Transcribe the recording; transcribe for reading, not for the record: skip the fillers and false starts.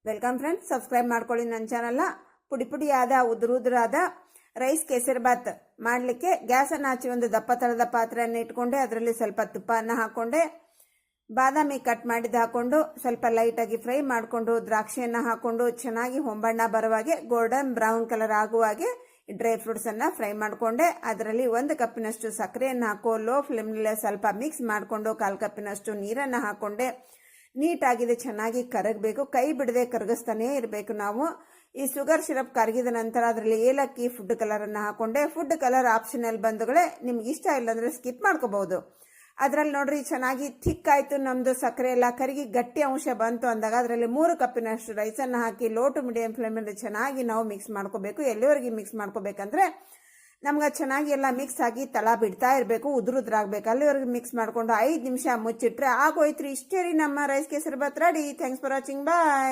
Welcome friends, subscribe ಮಾಡ್ಕೊಳ್ಳಿ ನನ್ನ ಚಾನಲ್ನ. ಪುಡಿಯಾದ ಉದುರಾದ ರೈಸ್ ಕೇಸರಿಬಾತ್ ಮಾಡಲಿಕ್ಕೆ ಗ್ಯಾಸನ್ನು ಹಚ್ಚಿ ಒಂದು ದಪ್ಪ ತಳದ ಪಾತ್ರೆಯನ್ನು ಇಟ್ಕೊಂಡೆ. ಅದರಲ್ಲಿ ಸ್ವಲ್ಪ ತುಪ್ಪವನ್ನು ಹಾಕೊಂಡೆ, ಬಾದಾಮಿ ಕಟ್ ಮಾಡಿದ್ದು ಹಾಕೊಂಡು ಸ್ವಲ್ಪ ಲೈಟಾಗಿ ಫ್ರೈ ಮಾಡಿಕೊಂಡು ದ್ರಾಕ್ಷಿಯನ್ನು ಹಾಕೊಂಡು ಚೆನ್ನಾಗಿ ಹೊಂಬಣ್ಣ ಬರುವಾಗೆ ಗೋಲ್ಡನ್ ಬ್ರೌನ್ ಕಲರ್ ಆಗುವಾಗೆ ಡ್ರೈ ಫ್ರೂಟ್ಸನ್ನು ಫ್ರೈ ಮಾಡಿಕೊಂಡೆ. ಅದರಲ್ಲಿ 1 ಕಪ್ಪಿನಷ್ಟು ಸಕ್ಕರೆಯನ್ನು ಹಾಕೋ ಲೋ ಫ್ಲೇಮ್ನಲ್ಲಿ ಸ್ವಲ್ಪ ಮಿಕ್ಸ್ ಮಾಡಿಕೊಂಡು 1/4 ಕಪ್ಪಿನಷ್ಟು ನೀರನ್ನು ಹಾಕೊಂಡೆ. ನೀಟಾಗಿದೆ, ಚೆನ್ನಾಗಿ ಕರಗಬೇಕು, ಕೈ ಬಿಡದೆ ಕರಗಿಸ್ತಾನೆ ಇರಬೇಕು ನಾವು. ಈ ಶುಗರ್ ಸಿರಪ್ ಕರಗಿದ ನಂತರ ಅದರಲ್ಲಿ ಏಲಕ್ಕಿ ಫುಡ್ ಕಲರನ್ನು ಹಾಕೊಂಡೆ. ಫುಡ್ ಕಲರ್ ಆಪ್ಷನಲ್ ಬಂಧುಗಳೇ, ನಿಮ್ಗೆ ಇಷ್ಟ ಇಲ್ಲ ಅಂದರೆ ಸ್ಕಿಪ್ ಮಾಡ್ಕೋಬಹುದು. ಅದರಲ್ಲಿ ನೋಡ್ರಿ ಚೆನ್ನಾಗಿ ಥಿಕ್ ಆಯಿತು, ನಮ್ಮದು ಸಕ್ಕರೆ ಎಲ್ಲ ಕರಗಿ ಗಟ್ಟಿ ಅಂಶ ಬಂತು ಅಂದಾಗ ಅದರಲ್ಲಿ 3 ಕಪ್ಪಿನಷ್ಟು ರೈಸನ್ನು ಹಾಕಿ ಲೋ ಟು ಮೀಡಿಯಂ ಫ್ಲೇಮಲ್ಲಿ ಚೆನ್ನಾಗಿ ನಾವು ಮಿಕ್ಸ್ ಮಾಡ್ಕೋಬೇಕು. ಎಲ್ಲಿವರೆಗೆ ಮಿಕ್ಸ್ ಮಾಡ್ಕೋಬೇಕಂದ್ರೆ ನಮ್ಗೆ ಚೆನ್ನಾಗಿ ಎಲ್ಲ ಮಿಕ್ಸ್ ಆಗಿ ತಳ ಬಿಡ್ತಾ ಇರಬೇಕು, ಉದುರಾಗಬೇಕು. ಅಲ್ಲಿವರೆಗೆ ಮಿಕ್ಸ್ ಮಾಡಿಕೊಂಡು 5 ನಿಮಿಷ ಮುಚ್ಚಿಟ್ರೆ ಆಗೋಯ್ತು ರೀ. ಇಷ್ಟೇ ರೀ, ನಮ್ಮ rice kesari bath ready. Thanks for watching, bye.